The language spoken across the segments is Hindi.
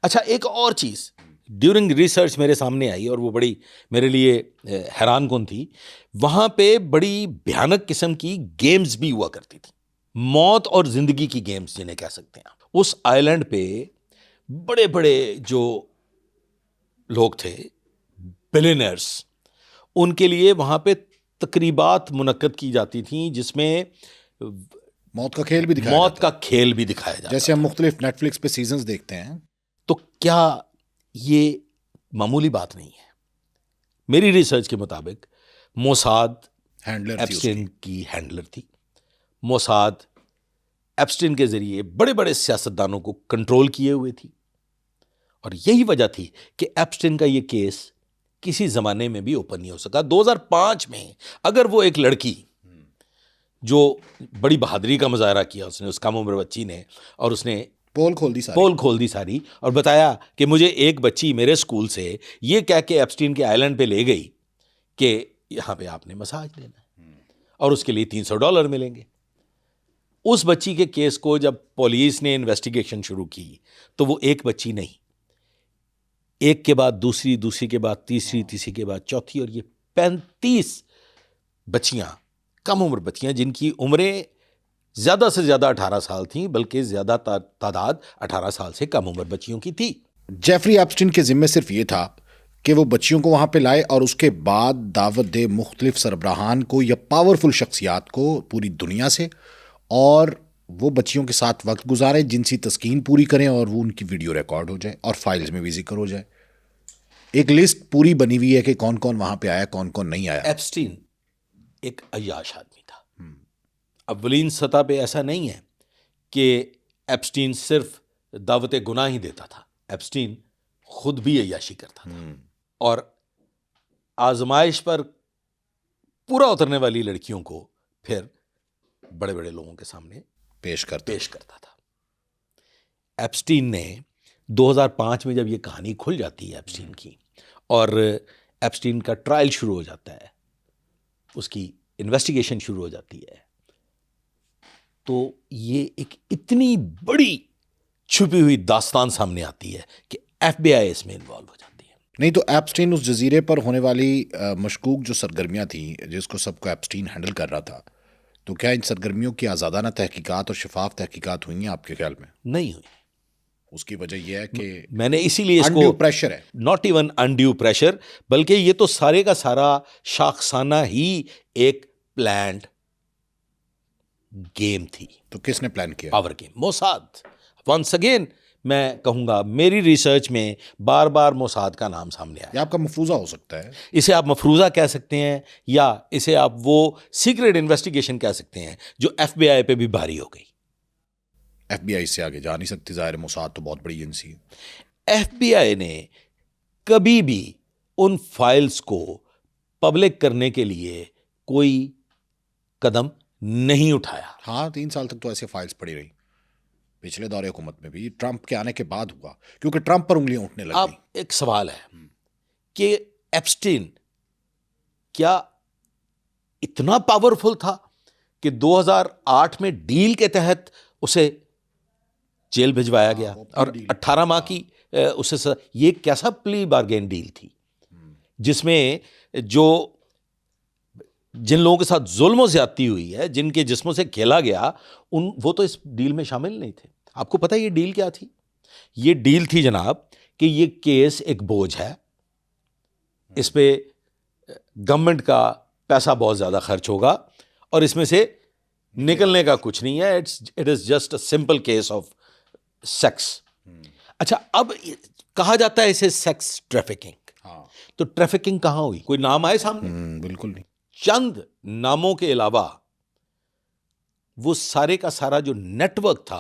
अच्छा, एक और चीज़ ड्यूरिंग रिसर्च मेरे सामने आई और वो बड़ी मेरे लिए हैरान कुन थी। वहाँ पे बड़ी भयानक किस्म की गेम्स भी हुआ करती थी, मौत और ज़िंदगी की गेम्स जिन्हें कह सकते हैं। उस आइलैंड पे बड़े बड़े जो लोग थे, बिलियनर्स, उनके लिए वहाँ पे तकरीबात मुनक्कद की जाती थी जिसमें मौत का खेल भी दिखाया मौत जाता का खेल भी दिखाया जाता जैसे हम था। मुख्तलिफ नेटफ्लिक्स पे सीजन्स देखते हैं। तो क्या ये मामूली बात नहीं है? मेरी रिसर्च के मुताबिक मोसाद हैंडलर थी एप्स्टीन उसकी। की हैंडलर थी। मोसाद एप्स्टीन के जरिए बड़े बड़े सियासतदानों को कंट्रोल किए हुए थी और यही वजह थी कि एप्स्टीन का ये केस किसी जमाने में भी ओपन नहीं हो सका। 2005 में अगर वो एक लड़की जो बड़ी बहादुरी का मुजाहरा किया उसने, उस कम उम्र बच्ची ने, और उसने पोल खोल दी सारी और बताया कि मुझे एक बच्ची मेरे स्कूल से ये कह के एप्स्टीन के आइलैंड पे ले गई कि यहाँ पे आपने मसाज लेना है और उसके लिए $300 मिलेंगे। उस बच्ची के केस को जब पुलिस ने इन्वेस्टिगेशन शुरू की तो वो एक बच्ची नहीं, एक के बाद दूसरी, दूसरी के बाद तीसरी, तीसरी के बाद चौथी, और ये 35 बच्चियां, कम उम्र बच्चियां जिनकी उम्रें ज़्यादा से ज़्यादा 18 साल थीं, बल्कि ज़्यादा तादाद 18 साल से कम उम्र बच्चियों की थी। जेफरी एप्स्टीन के जिम्मे सिर्फ ये था कि वो बच्चियों को वहां पे लाए और उसके बाद दावत दे मुख्तलिफ सरबराहान को या पावरफुल शख्सियात को पूरी दुनिया से, और वो बच्चियों के साथ वक्त गुजारें, जिनसी तस्कीन पूरी करें और वो उनकी वीडियो रिकॉर्ड हो जाए और फाइल्स में भी जिक्र हो जाए। एक लिस्ट पूरी बनी हुई है कि कौन कौन वहां पे आया, कौन कौन नहीं आया। एप्स्टीन एक अय्याश आदमी था। अव्वलीन सतह पे ऐसा नहीं है कि एप्स्टीन सिर्फ दावत गुनाह ही देता था, एप्स्टीन खुद भी अय्याशी करता था और आजमाइश पर पूरा उतरने वाली लड़कियों को फिर बड़े बड़े लोगों के सामने पेश करता था। एप्स्टीन ने 2005 में जब ये कहानी खुल जाती है एप्स्टीन की और एप्स्टीन का ट्रायल शुरू हो जाता है, उसकी इन्वेस्टिगेशन शुरू हो जाती है, तो ये एक इतनी बड़ी छुपी हुई दास्तान सामने आती है कि FBI इसमें इन्वॉल्व हो जाती है। नहीं तो एप्स्टीन उस जजीरे पर होने वाली मशकूक जो सरगर्मियां थी जिसको सबको एप्स्टीन हैंडल कर रहा था, तो क्या इन सरगर्मियों की आज़ादाना तहकीकात और शफाफ तहकीकात हुई हैं आपके ख्याल में? नहीं हुई। उसकी वजह यह है कि मैंने इसीलिए इसको अनड्यू प्रेशर है। नॉट इवन अनड्यू प्रेशर, बल्कि ये तो सारे का सारा शाखसाना ही एक प्लान्ड गेम थी। तो किसने प्लान किया? Power game, Mossad. Once again मैं कहूंगा, मेरी रिसर्च में बार बार मोसाद का नाम सामने आया। या आपका मफरूजा हो सकता है, इसे आप मफरूजा कह सकते हैं या इसे आप वो सीक्रेट इन्वेस्टिगेशन कह सकते हैं जो FBI पे भी भारी हो गई। FBI से आगे जा नहीं सकती, ज़ाहिर है, मोसाद तो बहुत बड़ी एजेंसी है। FBI ने कभी भी उन फाइल्स को पब्लिक करने के लिए कोई कदम नहीं उठाया। हाँ, 3 साल तक तो ऐसे फाइल्स पड़ी रही, पिछले दौरे हुकूमत में भी, ट्रंप के आने के बाद हुआ, क्योंकि ट्रंप पर उंगलियां उठने लग अब गई। एक सवाल है कि एप्स्टीन क्या इतना पावरफुल था कि 2008 में डील के तहत उसे जेल भिजवाया गया और 18 माह की उसे ये कैसा प्ली बार्गेन डील थी जिसमें जो जिन लोगों के साथ जुल्म और ज्यादती हुई है, जिनके जिस्मों से खेला गया, वो तो इस डील में शामिल नहीं थे। आपको पता है ये डील क्या थी? ये डील थी जनाब कि ये केस एक बोझ है, इस पे गवर्नमेंट का पैसा बहुत ज़्यादा खर्च होगा और इसमें से निकलने का कुछ नहीं है। It is just a simple case of sex. अच्छा, अब कहा जाता है इसे सेक्स ट्रैफिकिंग। तो ट्रैफिकिंग कहाँ हुई? कोई नाम आए सामने? बिल्कुल नहीं। चंद नामों के अलावा वो सारे का सारा जो नेटवर्क था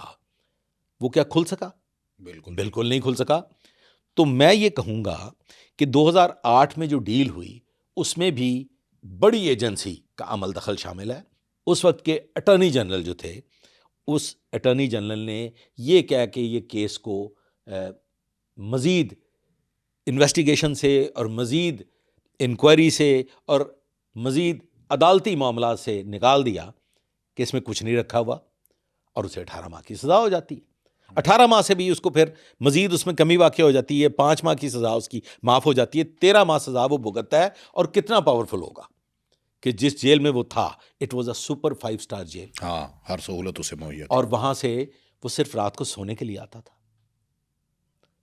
वो क्या खुल सका? बिल्कुल नहीं खुल सका। तो मैं ये कहूंगा कि 2008 में जो डील हुई उसमें भी बड़ी एजेंसी का अमल दखल शामिल है। उस वक्त के अटॉर्नी जनरल जो थे, उस अटॉर्नी जनरल ने ये कह के ये केस को मज़ीद इन्वेस्टिगेशन से और मज़ीद इंक्वायरी से और मज़ीद अदालती मामला से निकाल दिया कि इसमें कुछ नहीं रखा हुआ और उसे 18 माह की सज़ा हो जाती है। 18 माह से भी उसको फिर मजीद उसमें कमी वाक़ हो जाती है, 5 माह की सज़ा उसकी माफ़ हो जाती है, 13 माह सज़ा वो भुगतता है। और कितना पावरफुल होगा कि जिस जेल में वो था, it was a super 5 star जेल, हाँ, हर सहूलत उसे मुहैया थी। और वहां से वो सिर्फ रात को सोने के लिए आता था,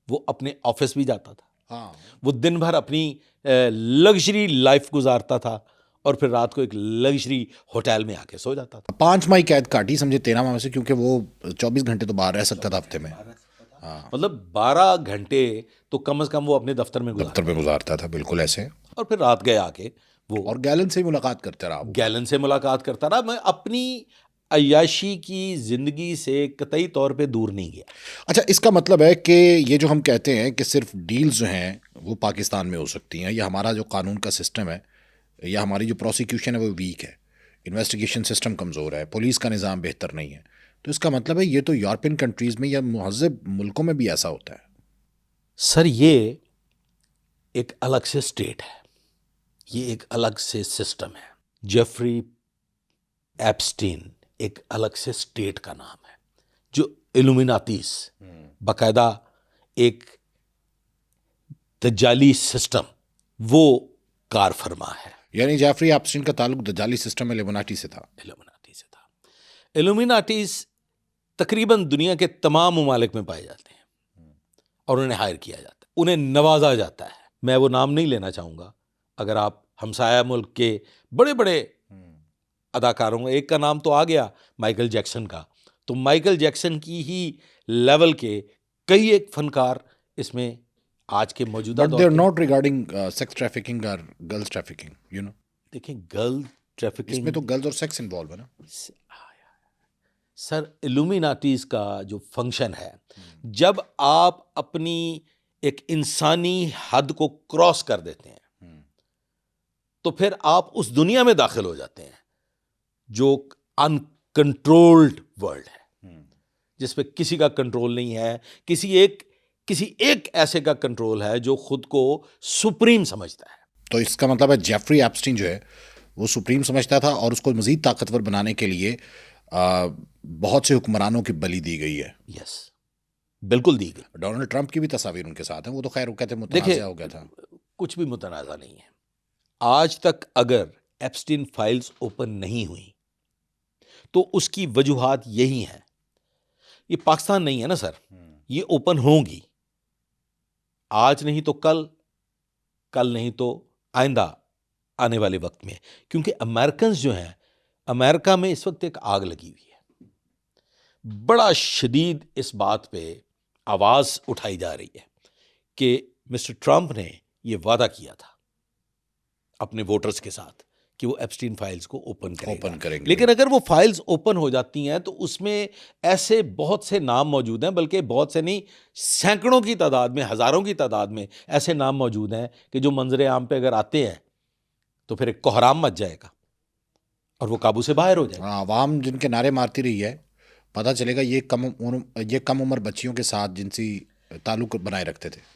वो अपने ऑफिस भी जाता था, हाँ, वो दिन भर अपनी लग्जरी लाइफ गुजारता था, और फिर रात को एक लग्जरी होटल में आके सो जाता था। 5 माह की कैद काटी समझे 13 माह में से, क्योंकि वो 24 घंटे तो बाहर रह सकता था हफ्ते में। हाँ, मतलब 12 घंटे तो कम से कम वो अपने दफ्तर में दफ्तर में गुजारता था, बिल्कुल ऐसे। और फिर रात गए आके वो और गैलन से ही मुलाकात करते रहा वो। गैलन से मुलाकात करता रहा। मैं अपनी अय्याशी की जिंदगी से कतई तौर पे दूर नहीं गया। अच्छा, इसका मतलब है कि ये जो हम कहते हैं कि सिर्फ डील्स जो हैं वो पाकिस्तान में हो सकती हैं, या हमारा जो कानून का सिस्टम है या हमारी जो प्रोसिक्यूशन है वो वीक है, इन्वेस्टिगेशन सिस्टम कमज़ोर है, पुलिस का निज़ाम बेहतर नहीं है, तो इसका मतलब है ये तो यूरोपियन कंट्रीज़ में या महज़ब मुल्कों में भी ऐसा होता है। सर, ये एक अलग से स्टेट है, ये एक अलग से सिस्टम है। जेफरी एप्स्टीन एक अलग से स्टेट का नाम है, जो इल्यूमिनाटीज बाकायदा एक दज्जाली सिस्टम, वो कार फरमा है। यानी जेफरी एप्स्टीन का ताल्लुक दज्जाली सिस्टम इल्यूमिनाटी से था। इल्यूमिनाटी से था। इल्यूमिनाटीज तकरीबन दुनिया के तमाम ममालिक में पाए जाते हैं, और उन्हें हायर किया जाता है, उन्हें नवाजा जाता है। मैं वो नाम नहीं लेना चाहूँगा। अगर आप हमसाया मुल्क के बड़े बड़े अदाकारों में, एक का नाम तो आ गया माइकल जैक्सन का, तो माइकल जैक्सन की ही लेवल के कई एक फनकार इसमें आज के मौजूदा बट दौर दे आर के। नॉट रिगार्डिंग सेक्स ट्रैफिकिंग और गर्ल्स ट्रैफिकिंग, यू नो। देखें, गर्ल ट्रैफिकिंग इसमें तो गर्ल्स और सेक्स इन्वॉल्व है ना। सर, इल्यूमिनाटीज का जो फंक्शन है, जब आप अपनी एक इंसानी हद को क्रॉस कर देते हैं, तो फिर आप उस दुनिया में दाखिल हो जाते हैं जो अनकंट्रोल्ड वर्ल्ड है, जिस पे किसी का कंट्रोल नहीं है, किसी एक ऐसे का कंट्रोल है जो खुद को सुप्रीम समझता है। तो इसका मतलब है जेफरी एप्स्टीन जो है वो सुप्रीम समझता था, और उसको मज़ीद ताकतवर बनाने के लिए बहुत से हुक्मरानों की बलि दी गई है। यस, बिल्कुल दी गई। डोनाल्ड ट्रंप की भी तस्वीर उनके साथ है, वो तो खैर वो कहते हैं देखिए, मुतनाज़ा हो गया था। कुछ भी मुतनाज़ा नहीं है। आज तक अगर एप्स्टीन फाइल्स ओपन नहीं हुई तो उसकी वजूहात यही हैं। ये पाकिस्तान नहीं है ना सर, ये ओपन होंगी, आज नहीं तो कल, कल नहीं तो आइंदा आने वाले वक्त में। क्योंकि अमेरिकन्स जो हैं, अमेरिका में इस वक्त एक आग लगी हुई है। बड़ा शदीद इस बात पे आवाज उठाई जा रही है कि मिस्टर ट्रंप ने ये वादा किया था अपने वोटर्स के साथ कि वो एप्स्टीन फाइल्स को ओपन करेंगे। लेकिन अगर वो फाइल्स ओपन हो जाती हैं तो उसमें ऐसे बहुत से नाम मौजूद हैं, बल्कि बहुत से नहीं, सैकड़ों की तादाद में, हज़ारों की तादाद में ऐसे नाम मौजूद हैं कि जो मंजरे आम पे अगर आते हैं तो फिर एक कोहराम मच जाएगा और वो काबू से बाहर हो जाएगा। हाँ, आवाम जिनके नारे मारती रही है, पता चलेगा ये कम उम्र बच्चियों के साथ जिनसी ताल्लुक बनाए रखते थे।